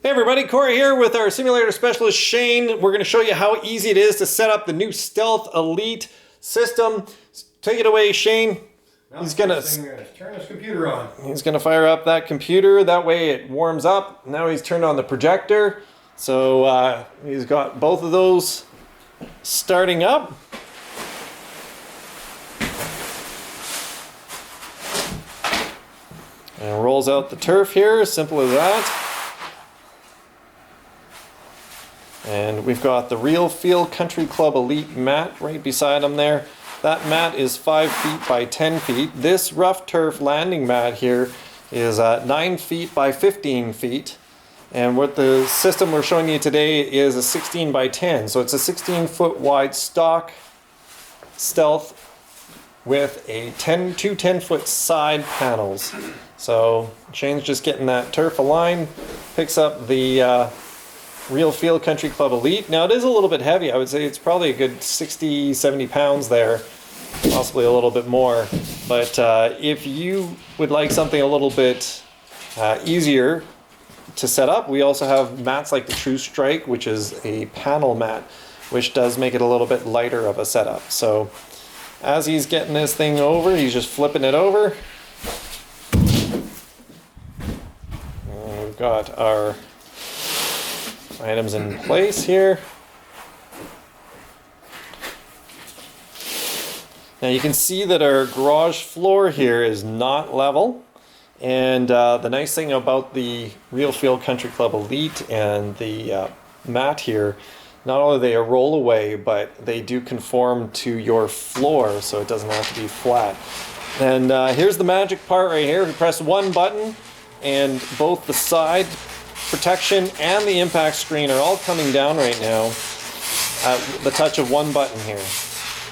Hey everybody, Corey here with our simulator specialist Shane. We're going to show you how easy it is to set up the new Stealth Elite system. Take it away, Shane. He's going to turn his computer on. He's going to fire up that computer. That way it warms up. Now he's turned on the projector. So he's got both of those starting up. And rolls out the turf here, simple as that. And we've got the Real Feel Country Club Elite mat right beside him there. That mat is 5 feet by 10 feet. This rough turf landing mat here is 9 feet by 15 feet. And what the system we're showing you today is a 16 by 10. So it's a 16-foot wide stock Stealth with two 10-foot side panels. So Shane's just getting that turf aligned, picks up the Real Feel Country Club Elite. Now it is a little bit heavy. I would say it's probably a good 60, 70 pounds there, possibly a little bit more. But if you would like something a little bit easier to set up, we also have mats like the True Strike, which is a panel mat, which does make it a little bit lighter of a setup. So as he's getting this thing over, he's just flipping it over. And we've got our items in place here. Now you can see that our garage floor here is not level, and the nice thing about the Real Feel Country Club Elite and the mat here, not only are they a roll away, but they do conform to your floor, so it doesn't have to be flat. And here's the magic part right here. We press one button and both the side protection and the impact screen are all coming down right now at the touch of one button here.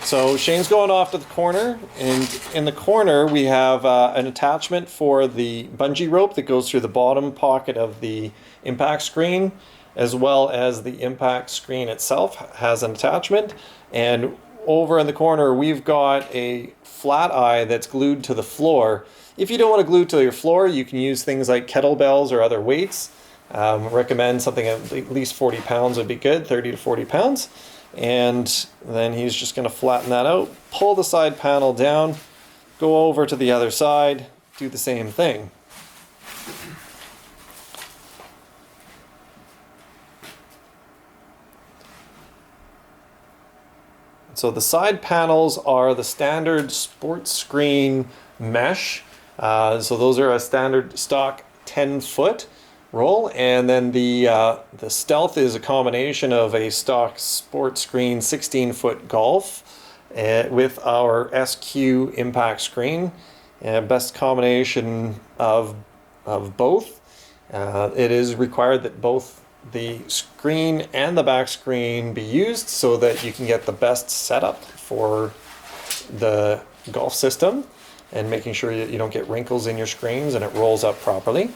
So Shane's going off to the corner, and in the corner we have an attachment for the bungee rope that goes through the bottom pocket of the impact screen, as well as the impact screen itself has an attachment. And over in the corner we've got a flat eye that's glued to the floor. If you don't want to glue to your floor, you can use things like kettlebells or other weights. Recommend something at least 40 pounds would be good, 30 to 40 pounds. And then he's just going to flatten that out, pull the side panel down, go over to the other side, do the same thing. So the side panels are the standard sports screen mesh. So those are a standard stock 10-foot roll, and then the Stealth is a combination of a stock sports screen 16-foot golf with our SQ impact screen. Best combination of both. It is required that both the screen and the back screen be used so that you can get the best setup for the golf system, and making sure that you don't get wrinkles in your screens and it rolls up properly.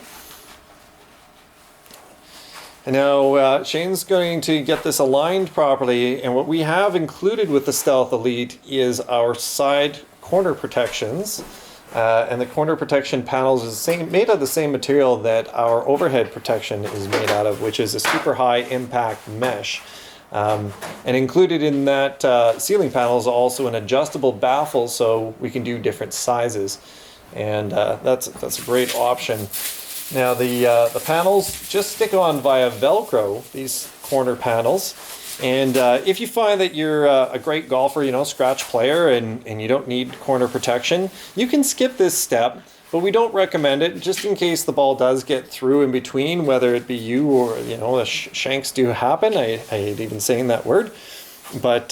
And now Shane's going to get this aligned properly, and what we have included with the Stealth Elite is our side corner protections. And the corner protection panels is made of the same material that our overhead protection is made out of, which is a super high impact mesh. And included in that ceiling panel is also an adjustable baffle, so we can do different sizes. And that's a great option. Now the panels just stick on via Velcro, these corner panels. And if you find that you're a great golfer, you know, scratch player, and you don't need corner protection, you can skip this step, but we don't recommend it just in case the ball does get through in between, whether it be you or, you know, the shanks do happen. I hate even saying that word, but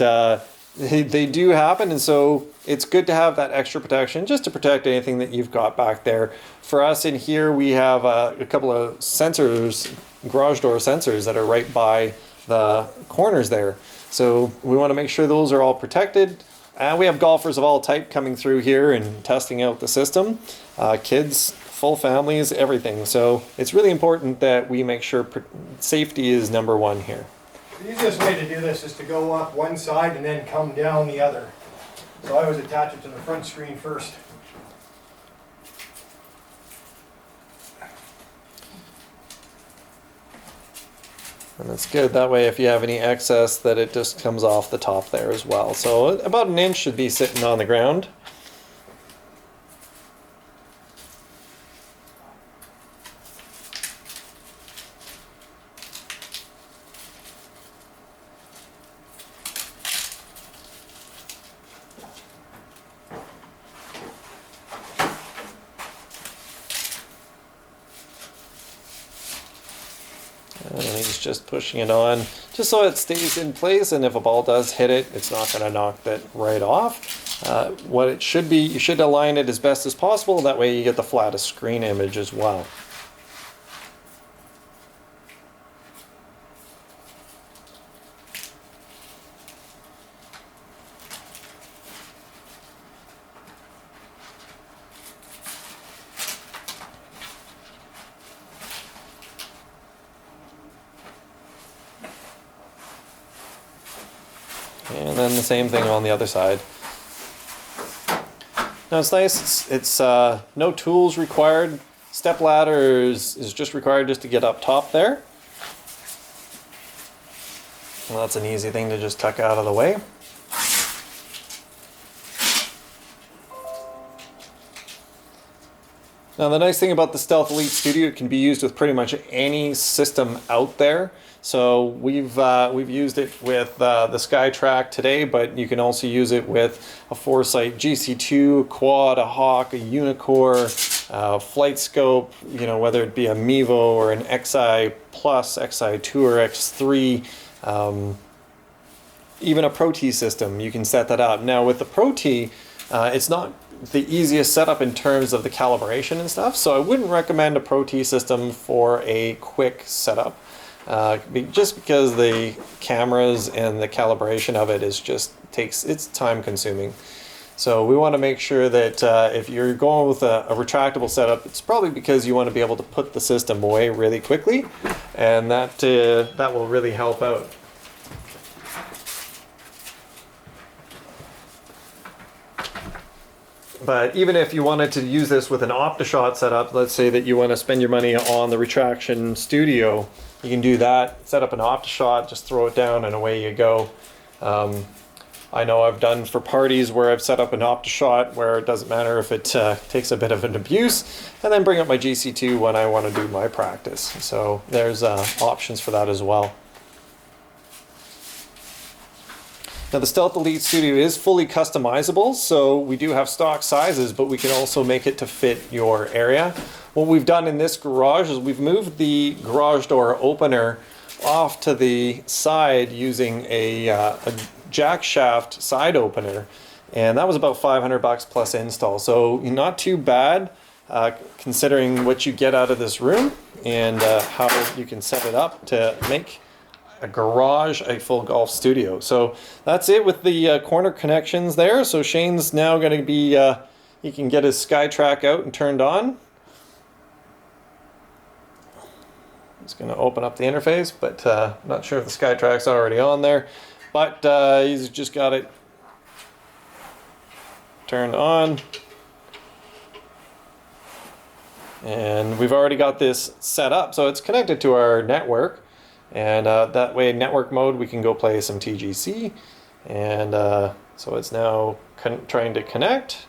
they do happen, and so it's good to have that extra protection just to protect anything that you've got back there. For us in here, we have a couple of sensors, garage door sensors that are right by the corners there. So we want to make sure those are all protected. And we have golfers of all type coming through here and testing out the system. Kids, full families, everything. So it's really important that we make sure safety is number one here. The easiest way to do this is to go up one side and then come down the other. So I always attach it to the front screen first. And it's good that way if you have any excess that it just comes off the top there as well. So about an inch should be sitting on the ground. And he's just pushing it on just so it stays in place, and if a ball does hit it, it's not going to knock that right off. What it should be, you should align it as best as possible, that way you get the flattest screen image as well. And then the same thing on the other side. Now it's nice, it's no tools required. Step ladder is just required just to get up top there. Well, that's an easy thing to just tuck out of the way. Now the nice thing about the Stealth Elite Studio, it can be used with pretty much any system out there. So we've used it with the SkyTrack today, but you can also use it with a Foresight GC2, a Quad, a Hawk, a Unicore, Flight Scope, you know, whether it be a Mevo or an XI Plus, XI2 or X3, even a Pro T system, you can set that up. Now with the Pro T, it's not the easiest setup in terms of the calibration and stuff, so I wouldn't recommend a Pro T system for a quick setup. Just because the cameras and the calibration of it it's time consuming. So we want to make sure that if you're going with a retractable setup, it's probably because you want to be able to put the system away really quickly, and that will really help out. But even if you wanted to use this with an OptiShot setup, let's say that you want to spend your money on the Retraction Studio, you can do that, set up an OptiShot, just throw it down and away you go. I know I've done for parties where I've set up an OptiShot where it doesn't matter if it takes a bit of an abuse, and then bring up my GC2 when I want to do my practice. So there's options for that as well. Now the Stealth Elite Studio is fully customizable, so we do have stock sizes, but we can also make it to fit your area. What we've done in this garage is we've moved the garage door opener off to the side using a jack shaft side opener, and that was about $500 plus install, so not too bad considering what you get out of this room and how you can set it up to make a garage a full golf studio. So that's it with the corner connections there. So Shane's now going to be he can get his SkyTrack out and turned on. He's going to open up the interface, but not sure if the SkyTrack's already on there, but he's just got it turned on. And we've already got this set up, so it's connected to our network. And that way, network mode, we can go play some TGC. And so it's now trying to connect.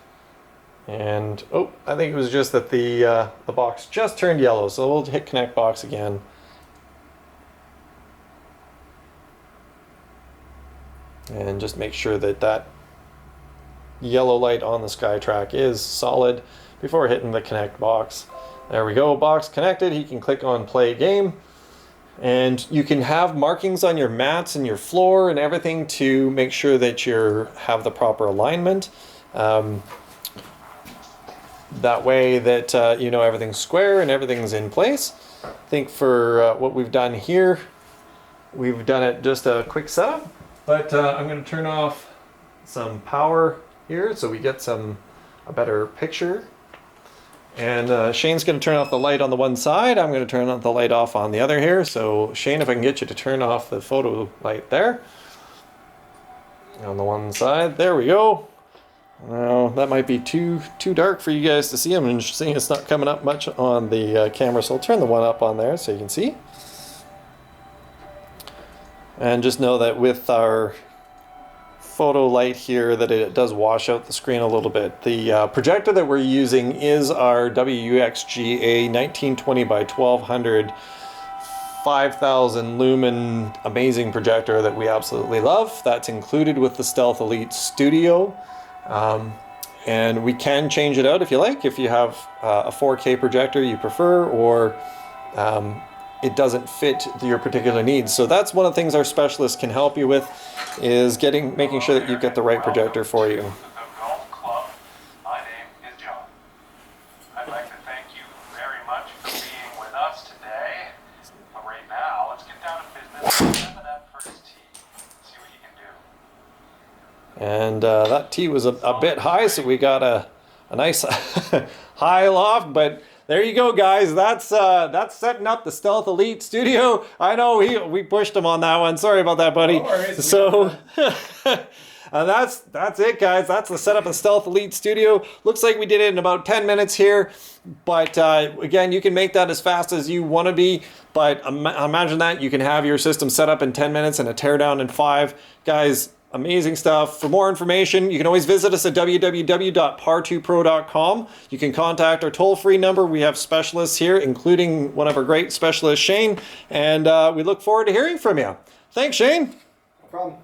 And oh, I think it was just that the box just turned yellow. So we'll hit connect box again. And just make sure that that yellow light on the SkyTrack is solid before hitting the connect box. There we go, box connected. He can click on play game. And you can have markings on your mats and your floor and everything to make sure that you have the proper alignment. That way that you know everything's square and everything's in place. I think for what we've done here, we've done it just a quick setup. But I'm going to turn off some power here so we get a better picture. And Shane's going to turn off the light on the one side. I'm going to turn off the light off on the other here. So Shane, if I can get you to turn off the photo light there. On the one side. There we go. Now that might be too dark for you guys to see. I'm seeing it's not coming up much on the camera. So I'll turn the one up on there so you can see. And just know that with our photo light here that it does wash out the screen a little bit. The projector that we're using is our WXGA 1920 by 1200 5000 lumen amazing projector that we absolutely love. That's included with the Stealth Elite Studio. And we can change it out if you like, if you have a 4K projector you prefer, or it doesn't fit your particular needs. So that's one of the things our specialists can help you with, is making sure that you get the right projector for you. My name is John. I'd like to thank you very much for being with us today. But right now, let's get down to business. Have that first tee. See what you can do. And that tee was a bit high, so we got a nice high loft, but there you go, guys. That's setting up the Stealth Elite Studio. I know we pushed him on that one. Sorry about that, buddy. No worries. So that's it, guys. That's the setup of Stealth Elite Studio. Looks like we did it in about 10 minutes here, but again, you can make that as fast as you want to be. But imagine that you can have your system set up in 10 minutes and a teardown in 5, guys. Amazing stuff. For more information, you can always visit us at www.par2pro.com. You can contact our toll-free number. We have specialists here, including one of our great specialists, Shane, and we look forward to hearing from you. Thanks, Shane. No problem.